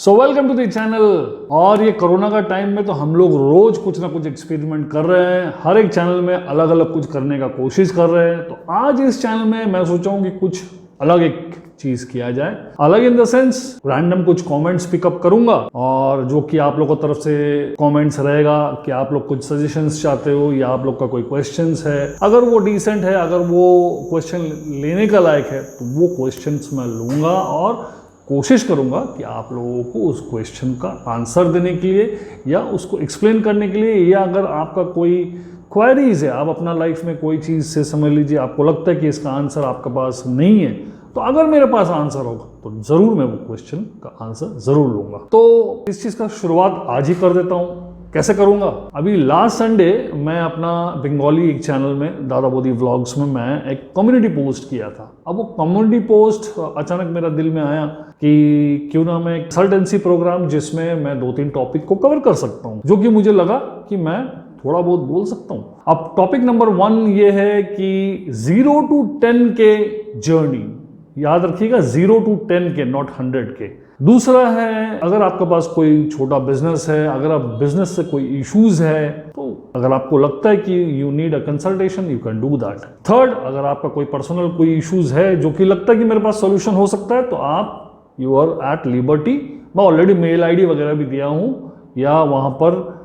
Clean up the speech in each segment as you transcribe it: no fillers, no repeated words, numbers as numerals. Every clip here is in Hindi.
So welcome to the channel. और ये कोरोना का टाइम में तो हम लोग रोज कुछ ना कुछ एक्सपेरिमेंट कर रहे हैं, हर एक चैनल में अलग अलग कुछ करने का कोशिश कर रहे हैं। तो आज इस चैनल में मैं सोचा हूं कि कुछ अलग एक चीज किया जाए। अलग इन द सेंस रैंडम कुछ कमेंट्स पिकअप करूंगा और जो कि आप लोगों की तरफ से कमेंट्स रहेगा कि आप लोग कुछ सजेशंस चाहते हो या आप लोग का कोई क्वेश्चंस है, अगर वो डिसेंट है, अगर वो क्वेश्चन लेने का लायक है तो वो क्वेश्चंस मैं लूंगा और कोशिश करूंगा कि आप लोगों को उस क्वेश्चन का आंसर देने के लिए या उसको एक्सप्लेन करने के लिए, या अगर आपका कोई क्वेरीज है, आप अपना लाइफ में कोई चीज़ से समझ लीजिए आपको लगता है कि इसका आंसर आपके पास नहीं है, तो अगर मेरे पास आंसर होगा तो ज़रूर मैं वो क्वेश्चन का आंसर ज़रूर लूँगा। तो इस चीज़ का शुरुआत आज ही कर देता हूँ। कैसे करूंगा? अभी लास्ट संडे मैं अपना बंगाली एक चैनल में दादा बोदी व्लॉग्स में मैं एक कम्युनिटी पोस्ट किया था। अब वो कम्युनिटी पोस्ट अचानक मेरा दिल में आया कि क्यों ना मैं एक कंसल्टेंसी प्रोग्राम जिसमें मैं 2-3 टॉपिक को कवर कर सकता हूँ, जो कि मुझे लगा कि मैं थोड़ा बहुत बोल सकता हूँ। अब टॉपिक नंबर 1 ये है कि 0 to 10 के जर्नी। याद रखिएगा 0 to 10 के, नॉट 100 के। दूसरा है, अगर आपके पास कोई छोटा बिजनेस है, अगर आप बिजनेस से कोई इश्यूज है, तो अगर आपको लगता है कि you need a consultation, you can do that. Third, अगर आपका कोई पर्सनल कोई इश्यूज है जो कि लगता है कि मेरे पास सॉल्यूशन हो सकता है, तो आप यू आर एट लिबर्टी। मैं ऑलरेडी मेल आईडी वगैरह भी दिया हूँ या वहाँ पर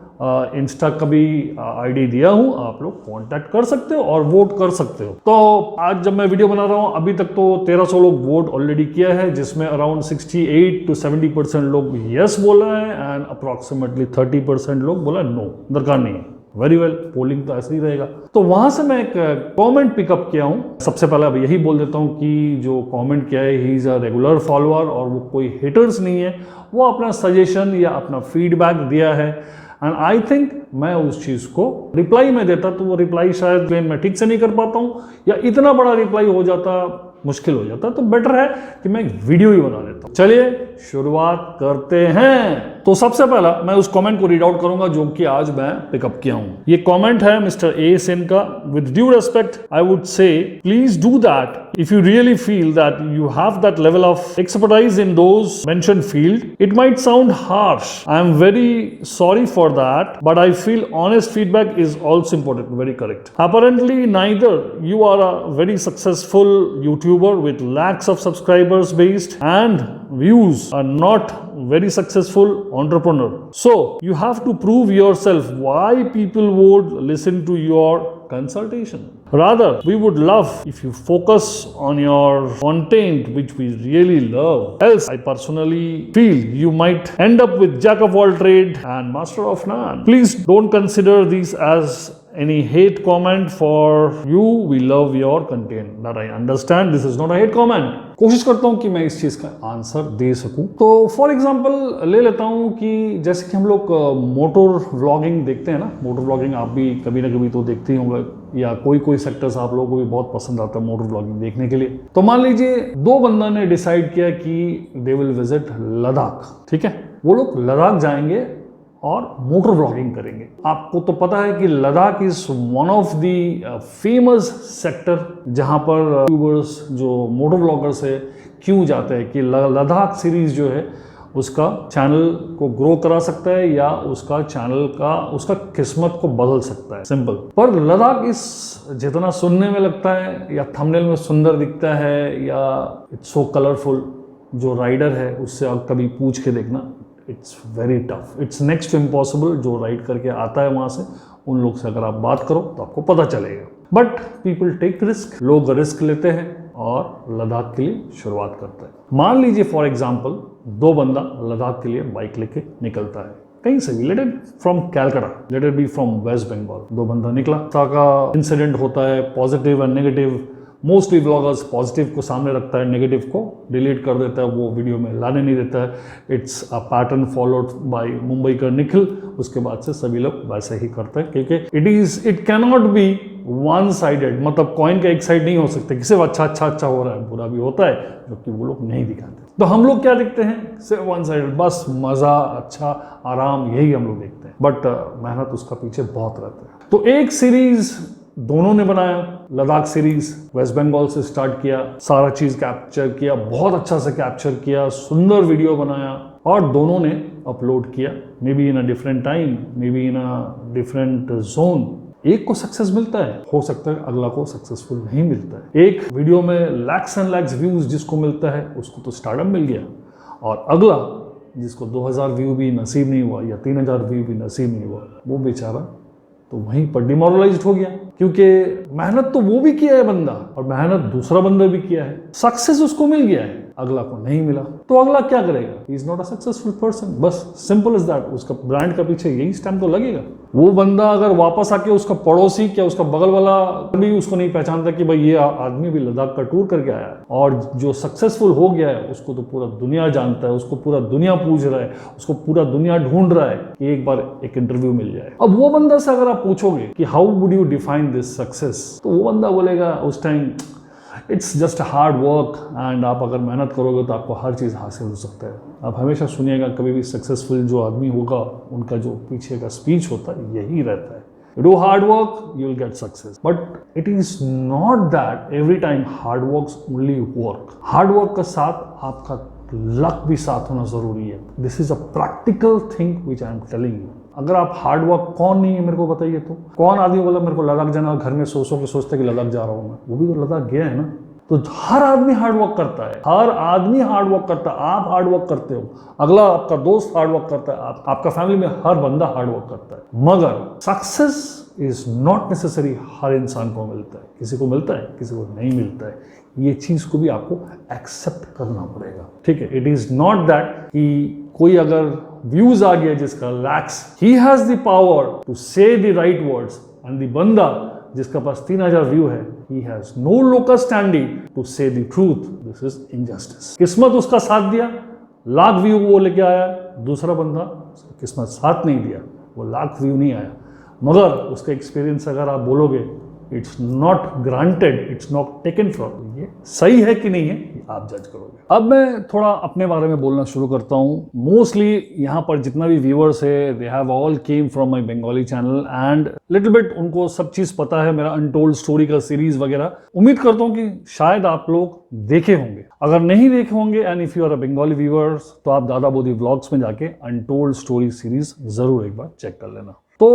इंस्टा का भी आईडी दिया हूँ, आप लोग कांटेक्ट कर सकते हो और वोट कर सकते हो। तो आज जब मैं वीडियो बना रहा हूँ, अभी तक तो 1300 लोग वोट ऑलरेडी किया है, जिसमें अराउंड 68 to 70% लोग यस बोल रहे हैं एंड अप्रॉक्सीमेटली 30% लोग बोला नो, दरकार नहीं है। वेरी वेल, पोलिंग तो ऐसे ही रहेगा। तो वहां से मैं एक कमेंट पिकअप किया हूँ। सबसे पहले अब यही बोल देता हूँ कि जो कमेंट किया है he is a regular follower और वो कोई हेटर्स नहीं है, वो अपना सजेशन या अपना फीडबैक दिया है एंड आई थिंक मैं उस चीज को रिप्लाई में देता तो वो रिप्लाई शायद मैं ठीक से नहीं कर पाता हूँ या इतना बड़ा रिप्लाई हो जाता, मुश्किल हो जाता, तो बेटर है कि मैं एक वीडियो ही बना लेता हूँ। चलिए शुरुआत करते हैं। तो सबसे पहला मैं उस कमेंट को रीड आउट करूंगा जो कि आज मैं पिकअप किया हूं। ये कमेंट है मिस्टर ए सेन का। With due respect I would say please do that if you really feel that you have that level of expertise in those mentioned field. It might sound harsh, I am very sorry for that, but I feel honest feedback is also important. Very correct. Apparently neither you are a very successful YouTuber with lakhs of subscribers based and views, are not very successful entrepreneur, so you have to prove yourself why people would listen to your consultation. Rather, we would love if you focus on your content, which we really love. Else, I personally feel you might end up with jack of all trade and master of none. Please don't consider these as any hate comment for you. We love your content. That I understand this is not a hate comment. कोशिश करता हूँ कि मैं इस चीज़ का आंसर दे सकूँ। तो फॉर एग्जांपल ले लेता हूँ कि जैसे कि हम लोग मोटर व्लॉगिंग देखते हैं ना, मोटर व्लॉगिंग आप भी कभी ना कभी तो देखते ही होंगे, या कोई सेक्टर्स आप लोगों को भी बहुत पसंद आता है मोटर व्लॉगिंग देखने के लिए। तो मान लीजिए 2 बंदा ने डिसाइड किया कि दे विल विजिट लद्दाख। ठीक है, वो लोग लद्दाख जाएंगे और मोटर व्लॉगिंग करेंगे। आपको तो पता है कि Ladakh is one of the famous sector जहां पर यूट्यूबर्स जो मोटर व्लॉगर्स है क्यों जाते हैं कि लद्दाख सीरीज जो है उसका चैनल को ग्रो करा सकता है या उसका चैनल का उसका किस्मत को बदल सकता है, सिंपल। पर लद्दाख इस जितना सुनने में लगता है या थंबनेल में सुंदर दिखता है या इट्स सो कलरफुल, जो राइडर है उससे आप कभी पूछ के देखना, it's very tough, it's next to impossible. जो राइड करके आता है वहां से, उन लोग से अगर आप बात करो तो आपको पता चलेगा। बट पीपल टेक रिस्क, लोग रिस्क लेते हैं और लद्दाख के लिए शुरुआत करते हैं। मान लीजिए फॉर एग्जाम्पल 2 बंदा लद्दाख के लिए बाइक लेके निकलता है कहीं से भी, let it from Calcutta, let it be from West Bengal. 2 बंदा निकला, का इंसिडेंट होता है positive and negative. Mostly vloggers positive को सामने रखता है, नेगेटिव को डिलीट कर देता है, वो वीडियो में लाने नहीं देता है। It's a pattern followed by Mumbai का निखिल। उसके बाद से सभी लोग वैसे ही करते हैं क्योंकि it can not be one sided, मतलब कॉइन का एक साइड नहीं हो सकता कि सिर्फ अच्छा हो रहा है, बुरा भी होता है, जो कि वो लोग नहीं दिखाते। तो हम लोग क्या देखते हैं? सिर्फ वन साइडेड, बस मजा, अच्छा, आराम, यही हम लोग देखते हैं। बट मेहनत उसका पीछे बहुत रहता है। तो एक सीरीज दोनों ने बनाया, लद्दाख सीरीज वेस्ट बंगाल से स्टार्ट किया, सारा चीज कैप्चर किया, बहुत अच्छा से कैप्चर किया, सुंदर वीडियो बनाया। और दोनों ने अपलोड किया, may be in a different time, may be in a different zone. एक को सक्सेस मिलता है, हो सकता है अगला को सक्सेसफुल नहीं मिलता है। एक वीडियो में लैक्स एंड लैक्स व्यूज जिसको मिलता है उसको तो स्टार्टअप मिल गया, और अगला जिसको 2000 व्यू भी नसीब नहीं हुआ या 3000 व्यू भी नसीब नहीं हुआ, वो बेचारा तो वहीं पर डिमोरलाइज्ड हो गया, क्योंकि मेहनत तो वो भी किया है बंदा और मेहनत दूसरा बंदा भी किया है, सक्सेस उसको मिल गया है, अगला को नहीं मिला, तो अगला क्या करेगा? He is not a successful person. बस सिंपल इज दैट। उसका ब्रांड का पीछे यही स्टैम्प तो लगेगा। वो बंदा अगर वापस आके उसका पड़ोसी क्या उसका बगल वाला भी उसको नहीं पहचानता कि भाई ये आदमी भी लद्दाख का टूर करके आया है, और जो सक्सेसफुल हो गया है उसको तो पूरा दुनिया जानता है, उसको पूरा दुनिया पूछ रहा है, उसको पूरा दुनिया ढूंढ रहा है कि एक बार एक इंटरव्यू मिल जाए। अब वो बंदा से अगर आप पूछोगे कि how would you define this success, तो वो बंदा बोलेगा उस time it's just hard work, and आप अगर मेहनत करोगे तो आपको हर चीज़ हासिल हो सकता है। आप हमेशा सुनिएगा, कभी भी सक्सेसफुल जो आदमी होगा उनका जो पीछे का स्पीच होता है यही रहता है, do hard work you will get success. But it is not that every time hard work only work. Hard work के साथ आपका लक भी साथ होना जरूरी है। This is a practical thing which I am telling you. अगर आप हार्ड वर्क, कौन नहीं है मेरे को बताइए, तो कौन आदमी बोला मेरे को लद्दाख जाना, घर में सो के सोचते कि लद्दाख जा रहा हूँ मैं, वो भी तो लद्दाख गया है ना। तो हर आदमी हार्ड वर्क करता है, हर आदमी हार्ड वर्क करता है। आप हार्ड वर्क करते हो, अगला आपका दोस्त हार्ड वर्क करता है, आपका फैमिली में हर बंदा हार्ड वर्क करता है। मगर सक्सेस इज नॉट नेसेसरी हर इंसान को मिलता है, किसी को मिलता है किसी को नहीं मिलता है। ये चीज को भी आपको एक्सेप्ट करना पड़ेगा, ठीक है। इट इज नॉट दैट कि कोई अगर व्यूज आ गया जिसका lakhs, he has the power to say the right words, and the बंदा जिसका पास 3000 व्यू है, he has no locus standi to say the truth. This is injustice. किस्मत उसका साथ दिया, लाख व्यू वो लेके आया, दूसरा बंदा किस्मत साथ नहीं दिया, वो लाख व्यू नहीं आया, मगर उसका एक्सपीरियंस अगर आप बोलोगे it's not granted, it's not taken from, ये सही है कि नहीं है आप जज करोगे। अब मैं थोड़ा अपने बारे में बोलना शुरू करता हूँ। मोस्टली यहाँ पर जितना भी व्यूअर्स है, they have all came from my Bengali channel, and little bit उनको सब चीज़ पता है, मेरा अनटोल्ड स्टोरी का सीरीज वगैरह। उम्मीद करता हूँ कि शायद आप लोग देखे होंगे, अगर नहीं देखे होंगे and if you are a Bengali viewers, तो आप दादा बोधी व्लॉग्स में जाके अनटोल्ड स्टोरी सीरीज जरूर एक बार चेक कर लेना। तो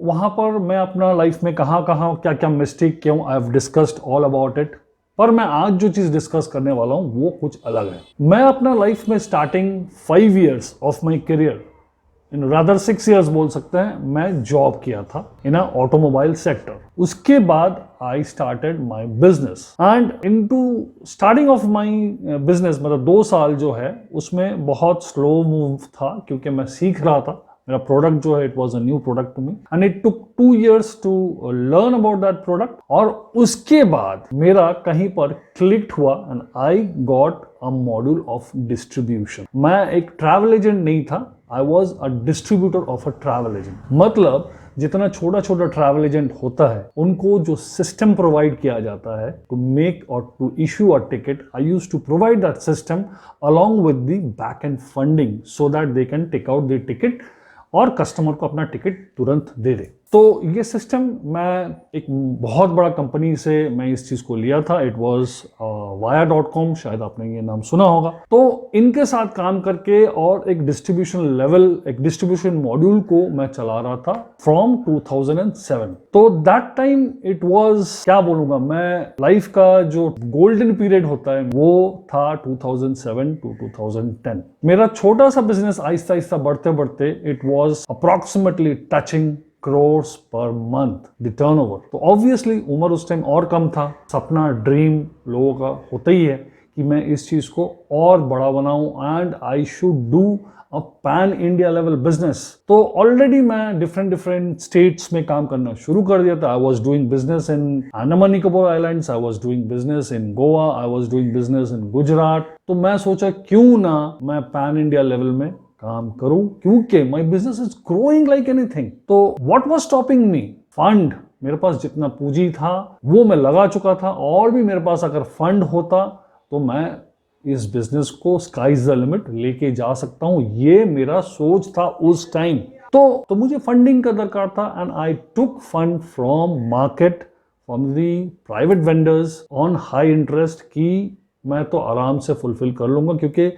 वहां पर मैं अपना लाइफ में कहाँ क्या क्या मिस्टेक क्यों, I have discussed all about it. पर मैं आज जो चीज डिस्कस करने वाला हूं वो कुछ अलग है। मैं अपना लाइफ में starting 5 years of my career, in rather 6 years बोल सकते हैं, मैं जॉब किया था इन ऑटोमोबाइल सेक्टर। उसके बाद I started my business, and into starting of my business मतलब 2 साल जो है उसमें बहुत स्लो मूव था, क्योंकि मैं सीख रहा था। मेरा प्रोडक्ट जो है it was a new product to me, and it took 2 years to learn about that product. और उसके बाद मेरा कहीं पर क्लिक हुआ and I got a module of distribution. मैं एक ट्रैवल एजेंट नहीं था, I was a distributor of a travel agent. मतलब जितना छोटा छोटा ट्रैवल एजेंट होता है उनको जो सिस्टम प्रोवाइड किया जाता है टू मेक और to issue a ticket, I use to provide that system along with the back end funding so that they can take out the ticket और कस्टमर को अपना टिकट तुरंत दे दे। तो ये सिस्टम मैं एक बहुत बड़ा कंपनी से मैं इस चीज को लिया था। इट वाज Vaya.com, शायद आपने ये नाम सुना होगा। तो इनके साथ काम करके और एक डिस्ट्रीब्यूशन लेवल, एक डिस्ट्रीब्यूशन मॉड्यूल को मैं चला रहा था फ्रॉम 2007। तो दैट टाइम इट वाज, क्या बोलूंगा मैं, लाइफ का जो गोल्डन पीरियड होता है वो था 2007 टू 2010। मेरा छोटा सा बिजनेस आहिस्ता आहिस्ता बढ़ते बढ़ते it was approximately touching crores per month the turnover। तो ऑब्वियसली उम्र उस टाइम और कम था, सपना ड्रीम लोगों का होता ही है कि मैं इस चीज को और बड़ा बनाऊं and I should do a pan India level business. तो ऑलरेडी मैं डिफरेंट स्टेट्स में काम करना शुरू कर दिया था। I was doing business in Andaman Nicobar islands, I was doing business in Goa, I was doing business in Gujarat. तो मैं सोचा क्यों ना मैं पैन इंडिया लेवल में काम करूं, क्योंकि my business is growing like anything. तो what was stopping me? Fund. मेरे पास जितना पूंजी था वो मैं लगा चुका था, और भी मेरे पास अगर फंड होता तो मैं इस बिजनेस को स्काइज द लिमिट लेके जा सकता हूं। ये मेरा सोच था उस टाइम। तो मुझे फंडिंग का दरकार था, and I took fund from market, from the private vendors on high interest, की मैं तो आराम से फुलफिल कर लूंगा, क्योंकि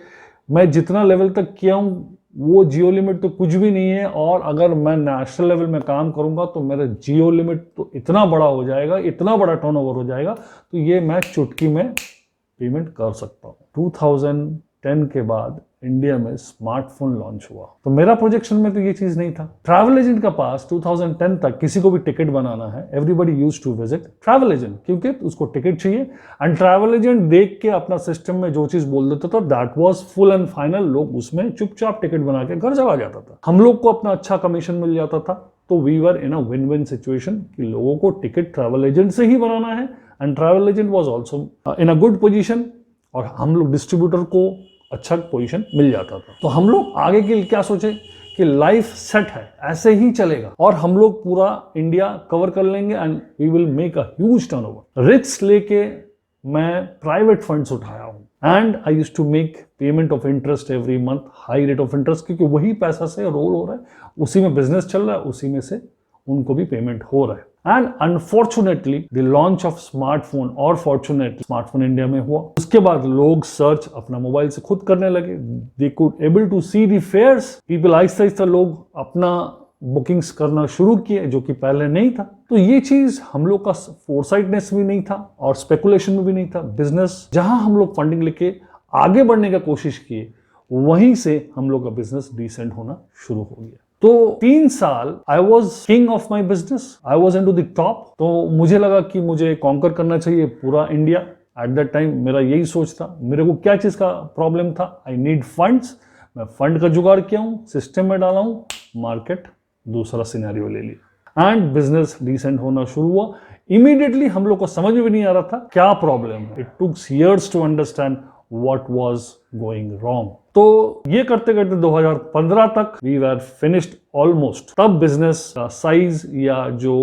मैं जितना लेवल तक किया हूँ वो जियो लिमिट तो कुछ भी नहीं है, और अगर मैं नेशनल लेवल में काम करूंगा तो मेरा जियो लिमिट तो इतना बड़ा हो जाएगा, इतना बड़ा टर्नओवर हो जाएगा, तो ये मैं चुटकी में पेमेंट कर सकता हूँ। 2010 के बाद इंडिया में स्मार्टफोन लॉन्च हुआ, तो मेरा प्रोजेक्शन में तो ये चीज नहीं था। ट्रैवल एजेंट का पास 2010 तक किसी को भी टिकट बनाना है, everybody used to visit travel agent, क्योंकि उसको टिकट चाहिए, एंड ट्रैवल एजेंट देख के अपना सिस्टम में जो चीज बोल देता था that was full and final, लोग उसमें चुपचाप टिकट बना के घर चला जाता था, हम लोग को अपना अच्छा कमीशन मिल जाता था। तो we were in a win win situation कि लोगों को टिकट ट्रैवल एजेंट से ही बनाना है, and travel agent was also in a good position, और हम लोग डिस्ट्रीब्यूटर को अच्छा पोजीशन मिल जाता था। तो हम लोग आगे के लिए क्या सोचे कि लाइफ सेट है, ऐसे ही चलेगा और हम लोग पूरा इंडिया कवर कर लेंगे and we will make a huge turnover. Risk लेके मैं प्राइवेट फंड्स उठाया हूं and I used to make payment of interest every month, high rate of interest, क्योंकि वही पैसा से रोल हो रहा है, उसी में बिजनेस चल रहा है, उसी में से उनको भी पेमेंट हो रहा है। And unfortunately the launch of smartphone, और फॉर्चुनेटली स्मार्टफोन इंडिया में हुआ, उसके बाद लोग सर्च अपना मोबाइल से खुद करने लगे, they could able to see the fares, people आहिस्ता आहिस्ता लोग अपना बुकिंग्स करना शुरू किए, जो कि पहले नहीं था। तो ये चीज हम लोग का फोरसाइटनेस भी नहीं था और स्पेकुलेशन में भी नहीं था। बिजनेस जहां हम लोग फंडिंग लेके आगे बढ़ने का कोशिश किए, वहीं से हम लोग का बिजनेस डिसेंट होना शुरू हो गया। तो 3 साल I was king of my business, I was into the top. तो मुझे लगा कि मुझे कॉन्कर करना चाहिए पूरा इंडिया। एट दैट टाइम मेरा यही सोच था। मेरे को क्या चीज का प्रॉब्लम था, आई नीड फंड्स। मैं फंड का जुगाड़ किया हूँ, सिस्टम में डाला हूँ, मार्केट दूसरा सिनेरियो ले लिया एंड बिजनेस डिसेंट होना शुरू हुआ। इमीडिएटली हम लोग को समझ में भी नहीं आ रहा था क्या प्रॉब्लम है। It took years to understand what was going wrong. तो ये करते करते 2015 तक वी वर फिनिश्ड ऑलमोस्ट। तब बिजनेस का साइज या जो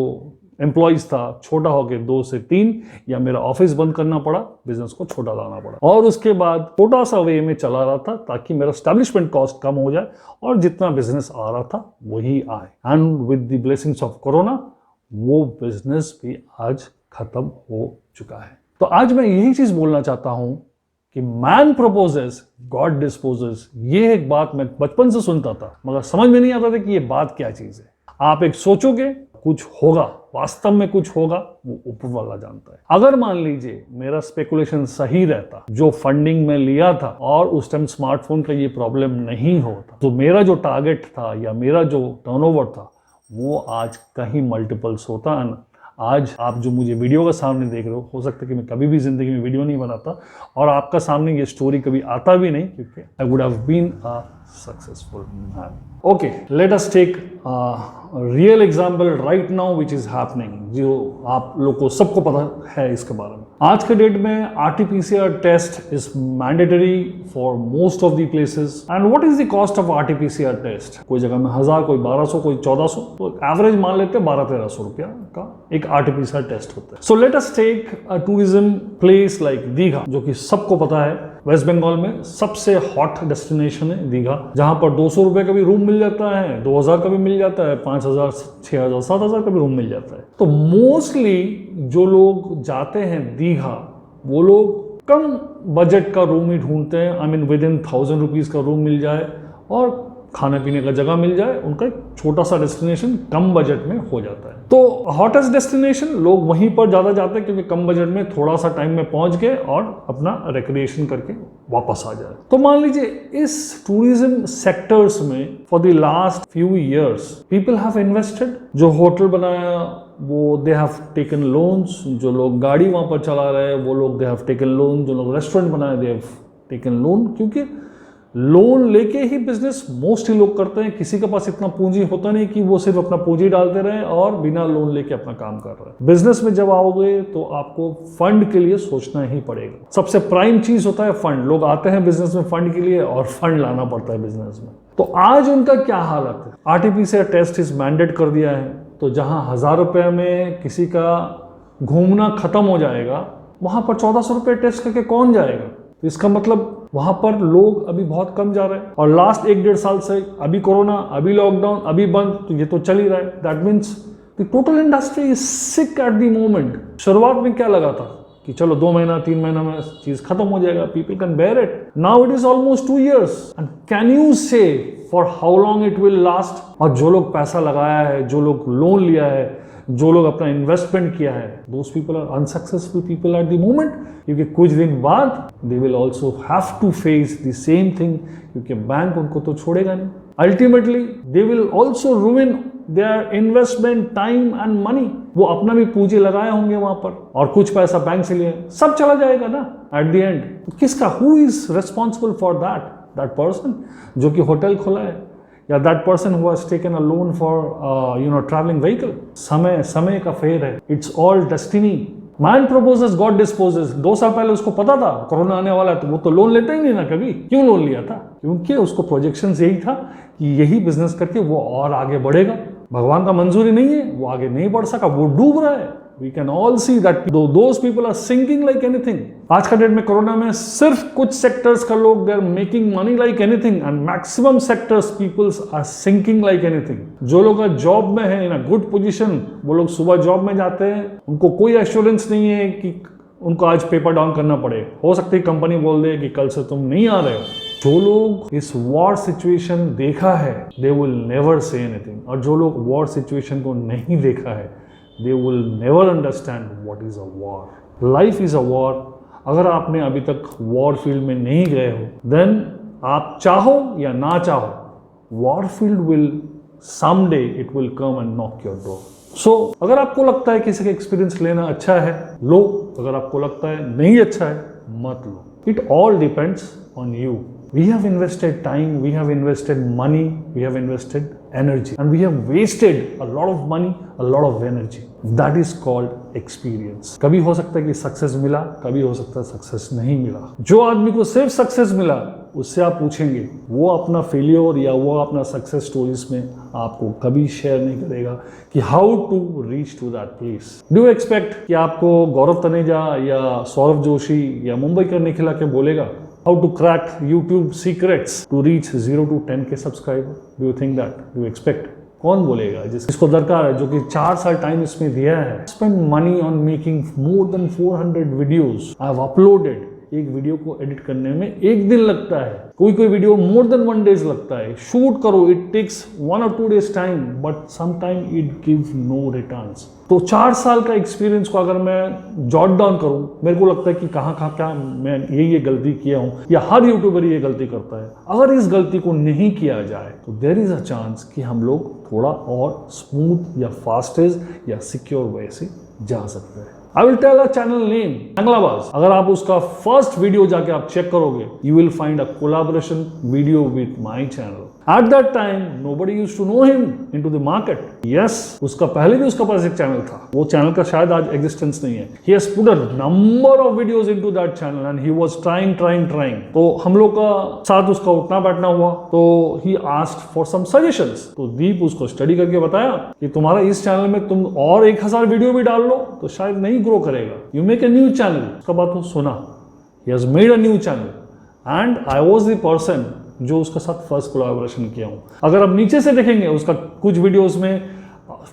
एम्प्लॉइज था छोटा होके 2 से 3, या मेरा ऑफिस बंद करना पड़ा, बिजनेस को छोटा लाना पड़ा, और उसके बाद छोटा सा वे में चला रहा था ताकि मेरा एस्टैब्लिशमेंट कॉस्ट कम हो जाए और जितना बिजनेस आ रहा था वही आए। And with the blessings of corona वो बिजनेस भी आज खत्म हो चुका है। तो आज मैं यही चीज बोलना चाहता हूं कि मैन प्रपोजेस गॉड डिस्पोजेस। ये एक बात मैं बचपन से सुनता था, मगर समझ में नहीं आता था कि ये बात क्या चीज है। आप एक सोचोगे कुछ होगा, वास्तव में कुछ होगा, वो ऊपर वाला जानता है। अगर मान लीजिए मेरा स्पेकुलेशन सही रहता, जो फंडिंग में लिया था, और उस टाइम स्मार्टफोन का ये प्रॉब्लम नहीं होता, तो मेरा जो टारगेट था या मेरा जो टर्नओवर था वो आज कहीं मल्टीपल्स होता है ना। आज आप जो मुझे वीडियो का सामने देख रहे हो सकता है कि मैं कभी भी जिंदगी में वीडियो नहीं बनाता और आपका सामने ये स्टोरी कभी आता भी नहीं, क्योंकि I would have been a successful man. Okay, let us take real example right now which is happening, जो आप लोग को सबको पता है इसके बारे में। आज के डेट में RT-PCR test is mandatory for most of the places. And what is the cost of RT-PCR test? कोई जगह में 1000, कोई 1200, कोई 1400, तो एवरेज मान लेते हैं 1200-1300 रुपया का एक RT-PCR टेस्ट होता है। So let us take a tourism place like Digha, जो कि सबको पता है वेस्ट बंगाल में सबसे हॉट डेस्टिनेशन है दीघा, जहां पर 200 रुपए का भी रूम मिल जाता है, 2000 का भी मिल जाता है, 5000, 6000, 7000 का भी रूम मिल जाता है। तो मोस्टली जो लोग जाते हैं दीघा, वो लोग कम बजट का रूम ही ढूंढते हैं। I mean with in 1000 rupees का रूम मिल जाए और खाने पीने का जगह मिल जाए, उनका एक छोटा सा डेस्टिनेशन कम बजट में हो जाता है। तो हॉटेस्ट डेस्टिनेशन लोग वहीं पर ज्यादा जाते हैं, क्योंकि कम बजट में थोड़ा सा टाइम में पहुंच गए और अपना रिक्रिएशन करके वापस आ जाए। तो मान लीजिए इस टूरिज्म सेक्टर्स में for the last few years people have invested. जो होटल बनाया वो दे हैव टेकन लोन्स, जो लोग गाड़ी वहां पर चला रहे हैं वो लोग दे हैव टेकन लोन, जो लोग रेस्टोरेंट बनाए दे हैव टेकन लोन, क्योंकि लोन लेके ही बिजनेस मोस्टली लोग करते हैं। किसी के पास इतना पूंजी होता नहीं कि वो सिर्फ अपना पूंजी डालते रहे और बिना लोन लेके अपना काम कर रहे हैं। बिजनेस में जब आओगे तो आपको फंड के लिए सोचना ही पड़ेगा। सबसे प्राइम चीज होता है फंड। लोग आते हैं बिजनेस में फंड के लिए और फंड लाना पड़ता है बिजनेस में। तो आज उनका क्या हालत है? RT-PCR टेस्ट इज मैंडेट कर दिया है, तो जहां 1000 रुपये में किसी का घूमना खत्म हो जाएगा, वहां पर 1400 रुपये टेस्ट करके कौन जाएगा? तो इसका मतलब वहां पर लोग अभी बहुत कम जा रहे हैं। और लास्ट 1-1.5 साल से अभी कोरोना, अभी लॉकडाउन, अभी बंद, तो ये तो चल ही रहा है। That means the total industry is sick eight the moment. शुरुआत में क्या लगा था कि चलो 2 महीना 3 महीना में चीज खत्म हो जाएगा, people can bear it. Now it is almost 2 years and can you say for how long it will last. और जो लोग पैसा लगाया है, जो लोग लोन लिया है, जो लोग अपना इन्वेस्टमेंट किया है, those people are unsuccessful people at the moment, क्योंकि कुछ दिन बाद they will also have to face the same thing, क्योंकि बैंक उनको तो छोड़ेगा नहीं। Ultimately they will also ruin their investment, time and money. वो अपना भी पूंजी लगाए होंगे वहां पर और कुछ पैसा बैंक से लिए, सब चला जाएगा ना एट द एंड। किसका, who is responsible for that person जो कि होटल खोला है, या that person who has taken a loan for travelling vehicle. समय का फेर है, it's all destiny. Man purposes God disposes. 2 साल पहले उसको पता था कोरोना आने वाला है, तो वो तो लोन लेता ही नहीं ना कभी। क्यों लोन लिया था? क्योंकि उसको प्रोजेक्शंस यही था कि यही बिजनेस करके वो और आगे बढ़ेगा। भगवान का मंजूरी नहीं है, वो आगे नहीं बढ़ सका, वो डूब रहा है। We can all see that those people are sinking like anything. आज का डेट में कोरोना में सिर्फ कुछ सेक्टर्स का लोग they are making money like anything and maximum sectors peoples are sinking like anything. जो लोग जॉब में है in a good position, वो लोग सुबह जॉब में जाते हैं, उनको कोई एश्योरेंस नहीं है कि उनको आज पेपर डाउन करना पड़े। हो सकती है कंपनी बोल दे कि कल से तुम नहीं आ रहे हो। जो लोग इस वॉर सिचुएशन देखा है they will never say anything, और जो लोग वॉर सिचुएशन को नहीं देखा है they will never understand what is a war. Life is a war. अगर आपने अभी तक वॉर फील्ड में नहीं गए हो, देन आप चाहो या ना चाहो, war field will someday it will come and knock your door. So अगर आपको लगता है किसी का एक्सपीरियंस लेना अच्छा है, लो। अगर आपको लगता है नहीं अच्छा है, मत लो। It all depends on you. We have invested time, we have invested money, we have invested energy, and we have wasted a lot of money, a lot of energy. That is called experience. कभी हो सकता है कि सक्सेस मिला, कभी हो सकता है सक्सेस नहीं मिला। जो आदमी को सिर्फ सक्सेस मिला, उससे आप पूछेंगे, वो अपना फेलियर या वो अपना सक्सेस स्टोरीज में आपको कभी शेयर नहीं करेगा कि how to reach to that place. Do you expect कि आपको गौरव तनेजा या सौरभ जोशी या मुंबई का निखिल के बोलेगा how to crack YouTube secrets to reach 0 to 10K subscriber? Do you think that? Do you expect? कौन बोलेगा जिसको दरकार है, जो कि 4 साल टाइम इसमें दिया है। Spend money on making more than 400 videos I have uploaded. एक वीडियो को एडिट करने में 1 दिन लगता है, कोई वीडियो मोर देन 1 days लगता है। शूट करो, it takes 1 or 2 days time, but some time it gives no returns. तो 4 साल का एक्सपीरियंस को अगर मैं जॉट डाउन करूं, मेरे को लगता है कि कहाँ क्या मैं ये गलती किया हूं, या हर यूट्यूबर ये गलती करता है। अगर इस गलती को नहीं किया जाए तो देयर इज अ चांस कि हम लोग थोड़ा और स्मूथ या फास्टेज या सिक्योर वे से जा सकते हैं। I will tell a channel name, Hanglabaz. अगर आप उसका फर्स्ट वीडियो जाके आप चेक करोगे, you will find a collaboration video with my channel. At that time, nobody used to know him into the market. Yes, उसका पहले भी उसका पास एक चैनल था, वो चैनल का शायद आज एग्जिस्टेंस नहीं है। He has put a number of videos into that channel and he was trying. तो हम लोग का साथ उसका उठना बैठना हुआ, तो he asked for some suggestions. तो दीप उसको स्टडी करके बताया कि तुम्हारा इस चैनल में तुम और 1000 वीडियो भी डाल लो तो शायद नहीं ग्रो करेगा। You make a new channel. उसका बात वो सुना, he has made a new channel and I was the person जो उसका साथ फर्स्ट कोलैबोरेशन किया हूँ। अगर आप नीचे से देखेंगे उसका कुछ वीडियोस में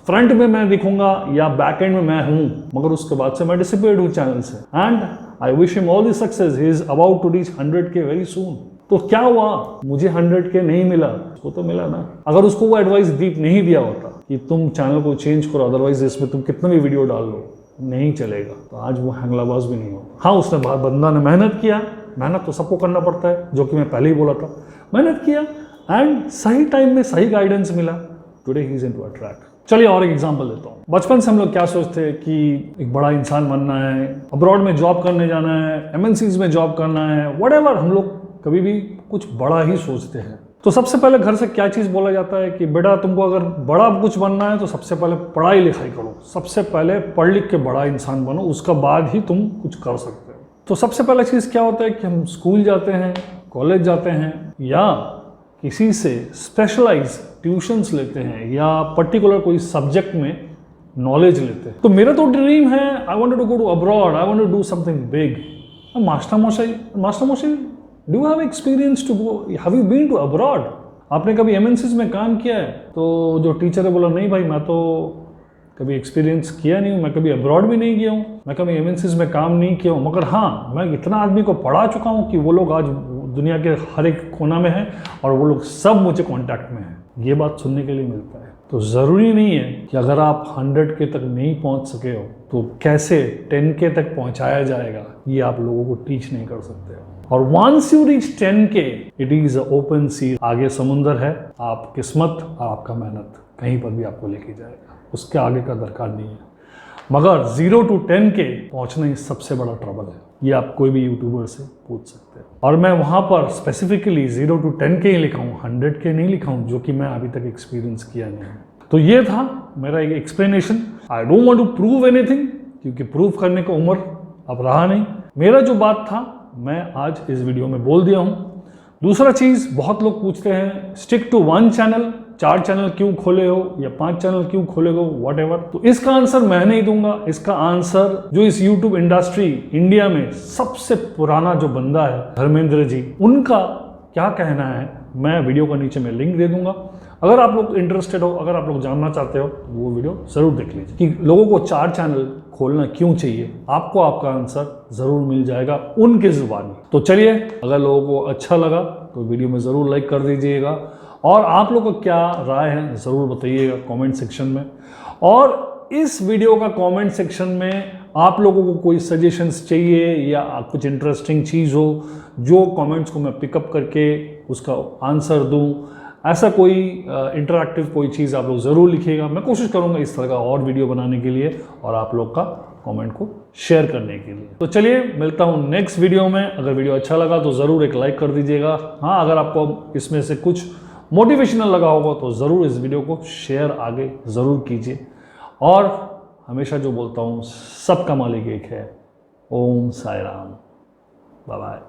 फ्रंट में मैं दिखूंगा या बैक एंड में मैं हूँ, मगर उसके बाद से मैं डिसअपीयर्ड हूँ चैनल से। And I wish him all the success, he is about to reach 100K very soon. तो क्या हुआ, मुझे 100K नहीं मिला, उसको तो मिला ना। अगर उसको वो एडवाइस दीप नहीं दिया होता कि तुम चैनल को चेंज करो, अदरवाइज इसमें तुम कितना भी वीडियो डाल लो नहीं चलेगा, तो आज वो हैंगलाबाज भी नहीं होता। हाँ, उसने बंदा ने मेहनत किया, मेहनत तो सबको करना पड़ता है, जो कि मैं पहले ही बोला था। मेहनत किया एंड सही टाइम में सही गाइडेंस मिला, today he is into a track. चलिए और एक एग्जांपल देता हूँ। बचपन से हम लोग क्या सोचते हैं कि एक बड़ा इंसान बनना है, अब्रॉड में जॉब करने जाना है, MNCs में जॉब करना है, व्हाटएवर। हम लोग कभी भी कुछ बड़ा ही सोचते हैं। तो सबसे पहले घर से क्या चीज़ बोला जाता है कि बेटा तुमको अगर बड़ा कुछ बनना है तो सबसे पहले पढ़ाई लिखाई करो, सबसे पहले पढ़ लिख के बड़ा इंसान बनो, उसका बाद ही तुम कुछ कर सकते हो। तो सबसे पहला चीज़ क्या होता है कि हम स्कूल जाते हैं, कॉलेज जाते हैं, या किसी से स्पेशलाइज ट्यूशन्स लेते हैं, या पर्टिकुलर कोई सब्जेक्ट में नॉलेज लेते हैं। तो मेरा तो ड्रीम है, I wanted to go to abroad, I want to do something big. मास्टरमोशाई Do you have experience to go? Have you been to abroad? आपने कभी MNCs में काम किया है? तो जो टीचर है बोला नहीं भाई मैं तो कभी एक्सपीरियंस किया नहीं हूँ, मैं कभी अब्रॉड भी नहीं गया हूँ, मैं कभी एमएनसीज में काम नहीं किया हूँ, मगर हाँ मैं इतना आदमी को पढ़ा चुका हूँ कि वो लोग आज दुनिया के हर एक कोना में हैं और वो लोग सब मुझे कांटेक्ट में हैं। ये बात सुनने के लिए मिलता है। तो ज़रूरी नहीं है कि अगर आप 100K तक नहीं पहुँच सके हो तो कैसे 10K तक पहुँचाया जाएगा, ये आप लोगों को टीच नहीं कर सकते हो। और once you reach 10K it is a open sea, आगे समुंदर है, आप किस्मत और आपका मेहनत कहीं पर भी आपको लेके जाएगा, उसके आगे का दरकार नहीं है। मगर 0 to 10K पहुंचना ही सबसे बड़ा ट्रबल है, ये आप कोई भी यूट्यूबर से पूछ सकते हो। और मैं वहाँ पर स्पेसिफिकली 0 to 10K ही लिखा हूँ, 100K नहीं लिखा हूँ, जो कि मैं अभी तक एक्सपीरियंस किया नहीं है। तो ये था मेरा एक explanation. I don't want to prove anything, क्योंकि प्रूव करने का उम्र अब रहा नहीं। मेरा जो बात था मैं आज इस वीडियो में बोल दिया हूँ। दूसरा चीज़, बहुत लोग पूछते हैं स्टिक टू 1 चैनल, 4 चैनल क्यों खोले हो या 5 चैनल क्यों खोले हो, वॉट एवर। तो इसका आंसर मैं नहीं दूंगा, इसका आंसर जो इस यूट्यूब इंडस्ट्री इंडिया में सबसे पुराना जो बंदा है धर्मेंद्र जी, उनका क्या कहना है, मैं वीडियो का नीचे में लिंक दे दूंगा। अगर आप लोग इंटरेस्टेड हो, अगर आप लोग जानना चाहते हो तो वो वीडियो जरूर देख लीजिए कि लोगों को 4 चैनल खोलना क्यों चाहिए। आपको आपका आंसर जरूर मिल जाएगा उनके जुबानी। तो चलिए, अगर लोगों को अच्छा लगा तो वीडियो में जरूर लाइक कर दीजिएगा और आप लोगों का क्या राय है ज़रूर बताइएगा कमेंट सेक्शन में। और इस वीडियो का कमेंट सेक्शन में आप लोगों को कोई सजेशंस चाहिए या कुछ इंटरेस्टिंग चीज़ हो जो कमेंट्स को मैं पिकअप करके उसका आंसर दूं, ऐसा कोई इंटरैक्टिव कोई चीज़ आप लोग ज़रूर लिखिएगा। मैं कोशिश करूंगा इस तरह का और वीडियो बनाने के लिए और आप लोग का कमेंट को शेयर करने के लिए। तो चलिए, मिलता हूं नेक्स्ट वीडियो में। अगर वीडियो अच्छा लगा तो ज़रूर एक लाइक कर दीजिएगा। हाँ, अगर आपको इसमें से कुछ मोटिवेशनल लगा होगा तो ज़रूर इस वीडियो को शेयर आगे ज़रूर कीजिए। और हमेशा जो बोलता हूँ, सबका मालिक एक है। ओम साई राम। Bye bye.